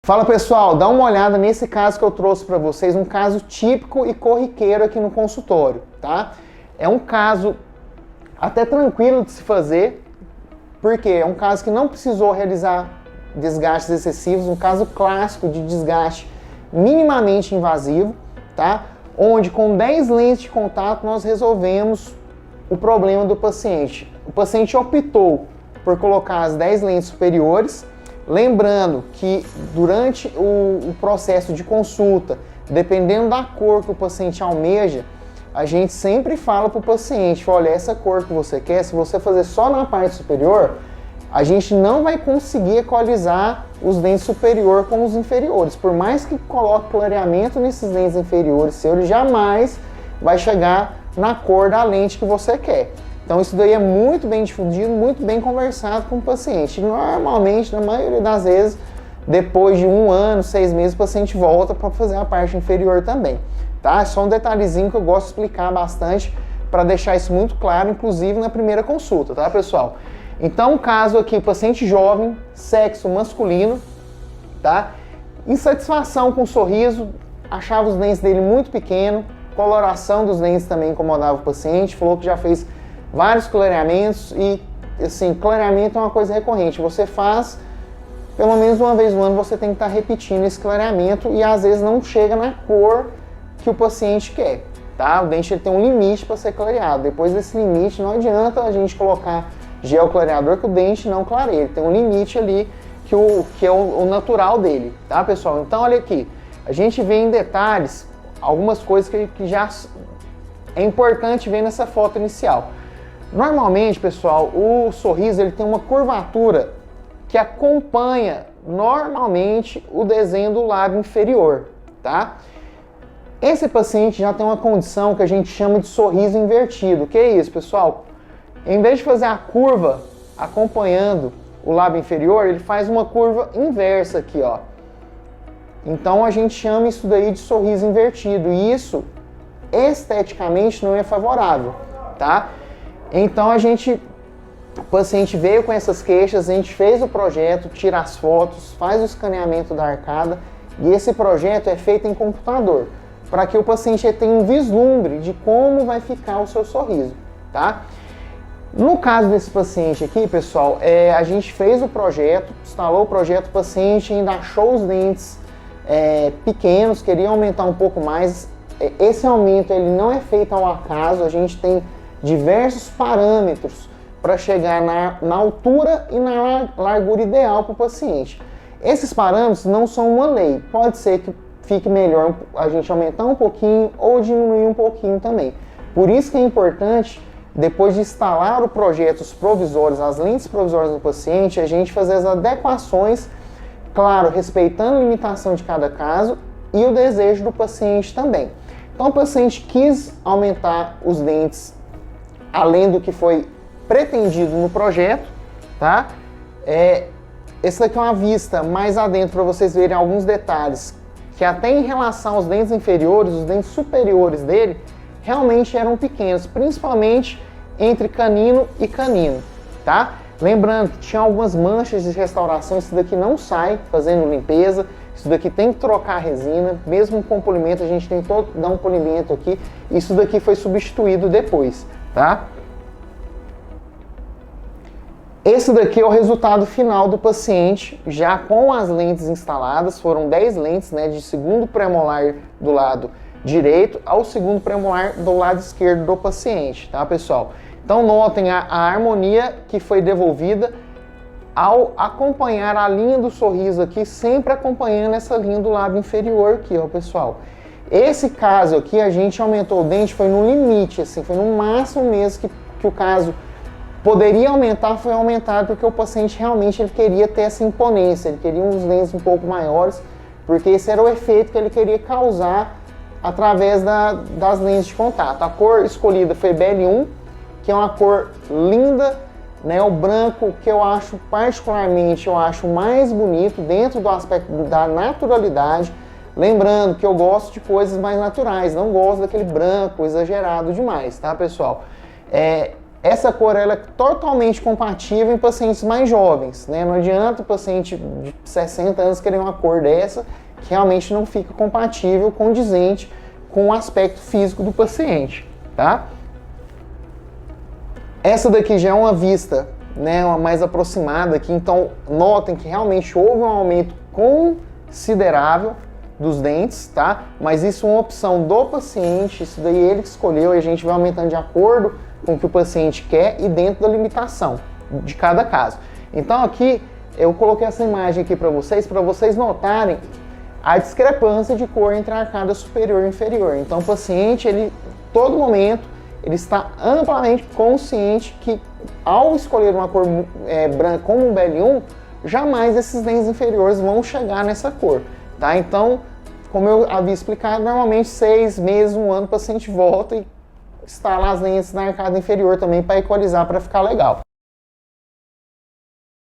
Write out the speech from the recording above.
Fala pessoal, dá uma olhada nesse caso que eu trouxe para vocês, um caso típico e corriqueiro aqui no consultório, tá? É um caso até tranquilo de se fazer, porque é um caso que não precisou realizar desgastes excessivos, um caso clássico de desgaste minimamente invasivo, tá? Onde com 10 lentes de contato nós resolvemos o problema do paciente. O paciente optou por colocar as 10 lentes superiores. Lembrando que durante o processo de consulta, dependendo da cor que o paciente almeja, a gente sempre fala para o paciente, olha, essa cor que você quer, se você fazer só na parte superior, a gente não vai conseguir equalizar os dentes superiores com os inferiores. Por mais que coloque clareamento nesses dentes inferiores, ele jamais vai chegar na cor da lente que você quer. Então isso daí é muito bem difundido, muito bem conversado com o paciente. Normalmente, na maioria das vezes, depois de 1 ano, 6 meses, o paciente volta para fazer a parte inferior também. Tá? É só um detalhezinho que eu gosto de explicar bastante para deixar isso muito claro, inclusive na primeira consulta, tá pessoal? Então, um caso aqui, paciente jovem, sexo masculino, tá? Insatisfação com o sorriso, achava os dentes dele muito pequeno, coloração dos dentes também incomodava o paciente, falou que já fez vários clareamentos e, assim, clareamento é uma coisa recorrente. Você faz, pelo menos uma vez no ano, você tem que estar repetindo esse clareamento e às vezes não chega na cor que o paciente quer, tá? O dente ele tem um limite para ser clareado. Depois desse limite, não adianta a gente colocar gel clareador que o dente não clareia. Ele tem um limite ali que é o natural dele, tá, pessoal? Então, olha aqui, a gente vê em detalhes algumas coisas que já é importante ver nessa foto inicial. Normalmente, pessoal, o sorriso ele tem uma curvatura que acompanha normalmente o desenho do lábio inferior, tá? Esse paciente já tem uma condição que a gente chama de sorriso invertido. O que é isso, pessoal? Em vez de fazer a curva acompanhando o lábio inferior, ele faz uma curva inversa aqui, ó. Então a gente chama isso daí de sorriso invertido e isso esteticamente não é favorável, tá? Então o paciente veio com essas queixas, a gente fez o projeto, tira as fotos, faz o escaneamento da arcada e esse projeto é feito em computador, para que o paciente tenha um vislumbre de como vai ficar o seu sorriso, tá? No caso desse paciente aqui, pessoal, a gente fez o projeto, instalou o projeto, o paciente ainda achou os dentes pequenos, queria aumentar um pouco mais. Esse aumento ele não é feito ao acaso, a gente tem diversos parâmetros para chegar na altura e na largura ideal para o paciente. Esses parâmetros não são uma lei, pode ser que fique melhor a gente aumentar um pouquinho ou diminuir um pouquinho também. Por isso que é importante, depois de instalar o projeto, os provisórios, as lentes provisórias do paciente, a gente fazer as adequações, claro, respeitando a limitação de cada caso e o desejo do paciente também. Então o paciente quis aumentar os dentes além do que foi pretendido no projeto, tá? Essa daqui é uma vista mais adentro para vocês verem alguns detalhes, que até em relação aos dentes inferiores, os dentes superiores dele realmente eram pequenos, principalmente entre canino e canino, tá? Lembrando que tinha algumas manchas de restauração, isso daqui não sai fazendo limpeza, isso daqui tem que trocar a resina, mesmo com polimento, a gente tem que dar um polimento aqui, isso daqui foi substituído depois, tá? Esse daqui é o resultado final do paciente, já com as lentes instaladas, foram 10 lentes, né, de segundo premolar do lado direito ao segundo premolar do lado esquerdo do paciente, tá, pessoal? Então notem a harmonia que foi devolvida ao acompanhar a linha do sorriso aqui, sempre acompanhando essa linha do lábio inferior aqui, ó, pessoal. Esse caso aqui, a gente aumentou o dente, foi no limite, assim, foi no máximo mesmo que o caso poderia aumentar, foi aumentado, porque o paciente realmente ele queria ter essa imponência, ele queria uns dentes um pouco maiores, porque esse era o efeito que ele queria causar através das lentes de contato. A cor escolhida foi BL1, que é uma cor linda, né? O branco que eu acho particularmente, eu acho mais bonito dentro do aspecto da naturalidade. Lembrando que eu gosto de coisas mais naturais, não gosto daquele branco exagerado demais, tá, pessoal? essa cor ela é totalmente compatível em pacientes mais jovens, né? Não adianta o paciente de 60 anos querer uma cor dessa, que realmente não fica compatível, condizente com o aspecto físico do paciente, tá? Essa daqui já é uma vista, né, uma mais aproximada aqui, então notem que realmente houve um aumento considerável dos dentes, tá? Mas isso é uma opção do paciente, isso daí ele que escolheu e a gente vai aumentando de acordo com o que o paciente quer e dentro da limitação de cada caso. Então aqui eu coloquei essa imagem aqui para vocês notarem a discrepância de cor entre a arcada superior e inferior. Então o paciente, ele, todo momento, ele está amplamente consciente que ao escolher uma cor branca como um BL1, jamais esses dentes inferiores vão chegar nessa cor, tá? Então, como eu havia explicado, normalmente 6 meses, 1 ano, o paciente volta e instala as lentes na arcada inferior também para equalizar, para ficar legal.